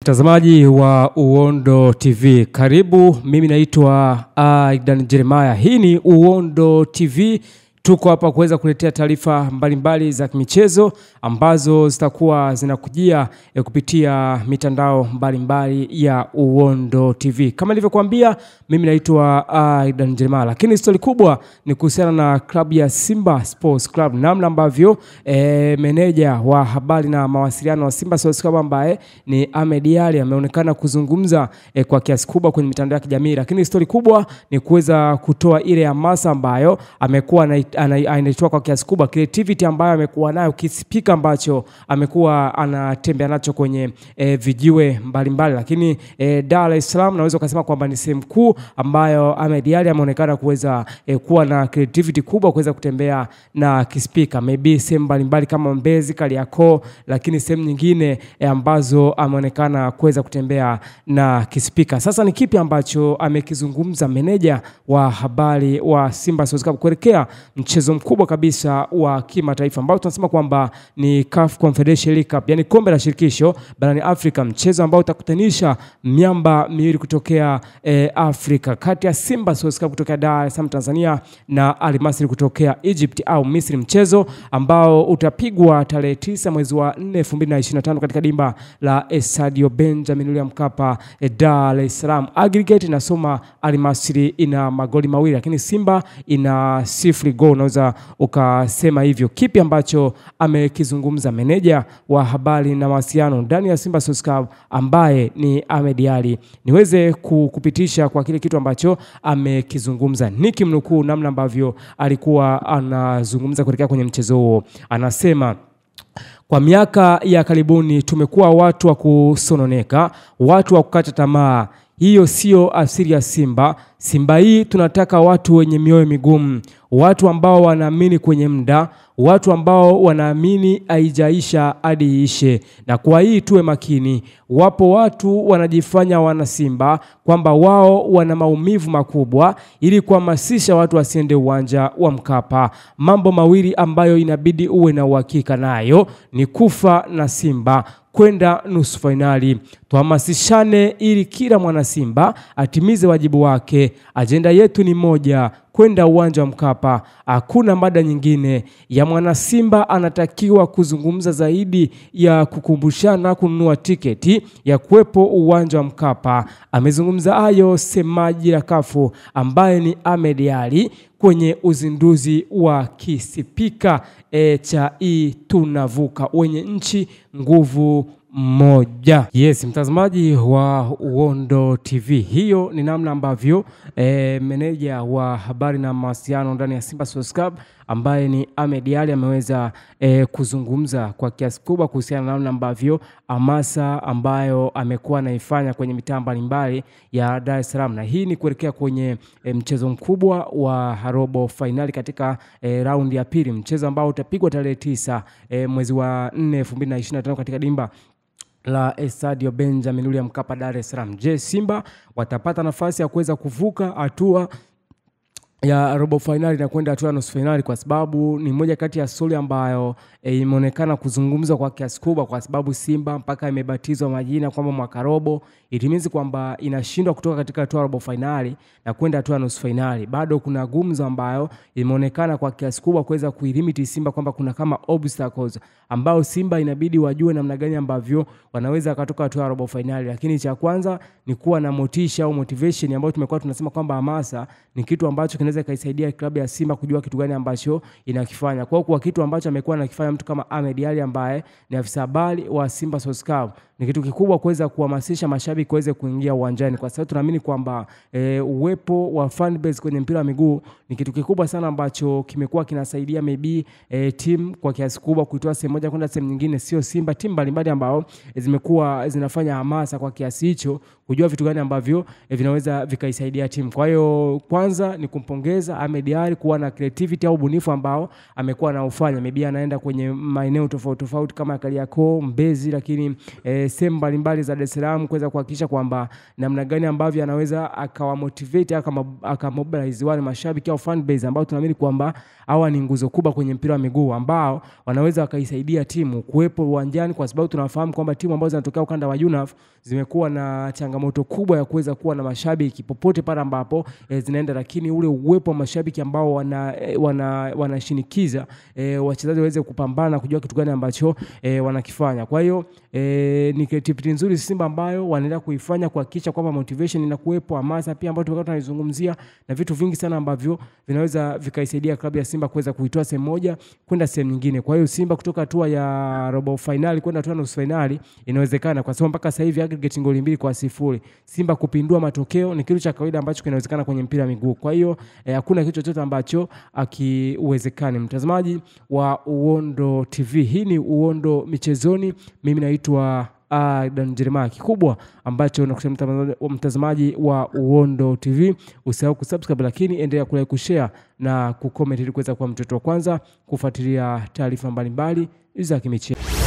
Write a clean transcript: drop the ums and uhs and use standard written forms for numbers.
Mtazamaji wa Uondo TV, karibu. Mimi naitwa Aidan Jeremiah. Hii ni Uondo TV. Tuko hapa kuweza kuletea taarifa mbalimbali za michezo ambazo zitakuwa zinakujia kupitia mitandao mbalimbali ya Uondo TV. Kama nilivyokuambia, mimi naitwa Aidan Jeremiah, lakini story kubwa ni kuhusiana na klabu ya Simba Sports Club, namna ambavyo meneja wa habari na mawasiliano wa Simba Sports Club ambaye ni Ahmed Ally ameonekana kuzungumza kwa kiasi kubwa kwenye mitandao ya kijamii. Lakini story kubwa ni kuweza kutoa ile hamasa ambayo amekuwa anaitoa kwa kiasi kubwa, creativity ambayo amekuwa nayo, kispika ambacho amekuwa anatembea nacho kwenye vijiwe mbalimbali. Lakini Dar es Salaam naweza kusema kwamba ni sehemu kuu ambayo Ahmed Ally ameonekana kuweza kuwa na creativity kubwa kuweza kutembea na kispika, maybe sehemu mbalimbali kama Mbezi, Kariakoo, lakini sehemu nyingine ambazo ameonekana kuweza kutembea na kispika. Sasa ni kipi ambacho amekizungumza meneja wa habari wa Simba Sports Club kuelekea mchezo mkubwa kabisa wa kimataifa ambao tunasema kwamba ni CAF Confederation Cup, yani kombe la shirikisho barani Afrika, mchezo ambao utakutanisha miamba miwili kutokea Afrika, kati ya Simba Sports Club kutokea Dar es Salaam Tanzania na Al Masry kutokea Egypt au Misri, mchezo ambao utapigwa tarehe 9 mwezi wa 4 2025 katika dimba la Estadio Benjamin William Mkapa, Dar es Salaam. Aggregate inasoma Al Masry ina magoli mawili, lakini Simba ina 0 goal, unaweza ukasema hivyo. Kipi ambacho amekizungumza meneja wa habari na mawasiliano ndani ya Simba Sports Club ambaye ni Ahmed Ally? Niweze kupitisha kwa kile kitu ambacho amekizungumza. Nikimnukuu namna ambavyo alikuwa anazungumza kuelekea kwenye mchezo huo. Anasema, kwa miaka ya karibuni tumekuwa watu wa kusononeka, watu wa kukata tamaa. Hiyo sio asili ya Simba. Simba hii tunataka watu wenye mioyo migumu, watu ambao wanaamini kwenye muda, watu ambao wanaamini haijaisha hadi ishe. Na kwa hii tuwe makini. Wapo watu wanajifanya wana Simba kwamba wao wana maumivu makubwa ili kuhamasisha watu wasiende uwanja wa Mkapa. Mambo mawili ambayo inabidi uwe na uhakika nayo ni kufa na Simba kwenda nusu finali. Tuhamasishane ili kila mwana Simba atimize wajibu wake. Ajenda yetu ni moja, kwenda uwanja wa Mkapa. Hakuna mada nyingine. Ya mwana Simba anatakiwa kuzungumza zaidi ya kukumbushana kununua tiketi ya kuwepo uwanja wa Mkapa. Amezungumza hayo semaji la kafu ambaye ni Ahmed Ally kwenye uzinduzi wa kisipika cha tunavuka wenye nchi nguvu moja. Yes, mtazamaji wa Uondo TV, hiyo ni namna ambavyo meneja wa habari na mawasiliano ndani ya Simba Sports Club ambaye ni Ahmed Ally ameweza kuzungumza kwa kiasi kubwa kuhusiana na namna ambavyo hamasa ambayo amekuwa anaifanya kwenye mitaa mbalimbali ya Dar es Salaam. Na hii ni kuelekea kwenye mchezo mkubwa wa robo finali katika raundi ya pili, mchezo ambao utapigwa tarehe 9 mwezi wa 4 2025 katika dimba la Estadio Benjamin William Mkapa, Dar es Salaam. Je, Simba watapata nafasi ya kuweza kuvuka hatua ya robo finali na kwenda hatua nusu finali? Kwa sababu ni moja kati ya stori ambayo imeonekana kuzungumzwa kwa kiasi kubwa, kwa sababu Simba mpaka imebatizwa majina kwamba mwaka robo itimizi kwamba inashindwa kutoka katika hatua robo finali na kwenda hatua nusu finali. Bado kuna gumzo ambayo imeonekana kwa kiasi kubwa kuweza kuilimiti Simba kwamba kuna kama obstacles ambao Simba inabidi wajue namna gani ambavyo wanaweza kutoka hatua robo finali. Lakini cha kwanza ni kuwa na motisha au motivation ambayo tumekuwa tunasema kwamba hamasa ni kitu ambacho kinaweza kaisaidia klabu ya Simba kujua kitu gani ambacho inakifanya. Kwa kitu ambacho amekuwa anakifanya mtu kama Ahmed Ally ambaye ni afisa habari wa Simba Sports Club, ni kitu kikubwa kuweza kuhamasisha mashabiki kuweza kuingia uwanjani, kwa sababu tunaamini kwamba uwepo wa fan base kwenye mpira wa miguu ni kitu kikubwa sana ambacho kimekuwa kinasaidia maybe team kwa kiasi kubwa kuitoa sehemu moja kwenda sehemu nyingine. Sio Simba, timu mbalimbali ambao zimekuwa zinafanya hamasa kwa kiasi hicho kujua vitu gani ambavyo vinaweza vikaisaidia timu. Kwa hiyo kwanza ni kumpongeza Ahmed Ally kuwa na creativity au ubunifu ambao amekuwa anaufanya. Maybe anaenda kwenye maeneo tofauti tofauti kama Kariakoo, Mbezi, lakini sehemu mbalimbali za Dar es Salaam kuweza kuhakikisha kwamba namna gani ambavyo anaweza akawamotivate akamobilize wale mashabiki au fan base ambao tunaamini kwamba hawa ni nguzo kubwa kwenye mpira wa miguu ambao wanaweza wakaisaidia timu kuwepo uwanjani, kwa sababu tunafahamu kwamba timu ambazo zinatokea ukanda wa UNAF zimekuwa na changamoto kubwa ya kuweza kuwa na mashabiki popote pale ambapo zinaenda, lakini ule uwepo wa mashabiki ambao wanashinikiza wachezaji waweze kupambana na kujua kitu gani ambacho wanakifanya. Kwa hiyo ni creativity nzuri Simba ambayo wanaendelea kuifanya kuhakikisha kwamba motivation inakuwepo, hamasa pia ambayo tumekuwa tunazungumzia na vitu vingi sana ambavyo vinaweza vikaisaidia klabu ya Simba kuweza kuitoa sehemu moja kwenda sehemu nyingine. Kwa hiyo Simba kutoka hatua ya robo finali kwenda hatua nusu finali inawezekana, kwa sababu mpaka sasa hivi aggregate goli 2-0. Simba kupindua matokeo ni kitu cha kawaida ambacho kinawezekana kwenye mpira wa miguu. Kwa hiyo hakuna kitu chochote ambacho akiwezekani. Mtazamaji wa Uondo TV, hii ni Uondo Michezoni. Mimi naitwa Aidan Jeremiah. Kikubwa ambacho nakusema mtazamaji wa Uondo TV, usahau kusubscribe, lakini endelea kulike, kushare na kucomment ili kuweza kuwa mtoto wa kwanza kufuatilia taarifa mbalimbali za kimichezo.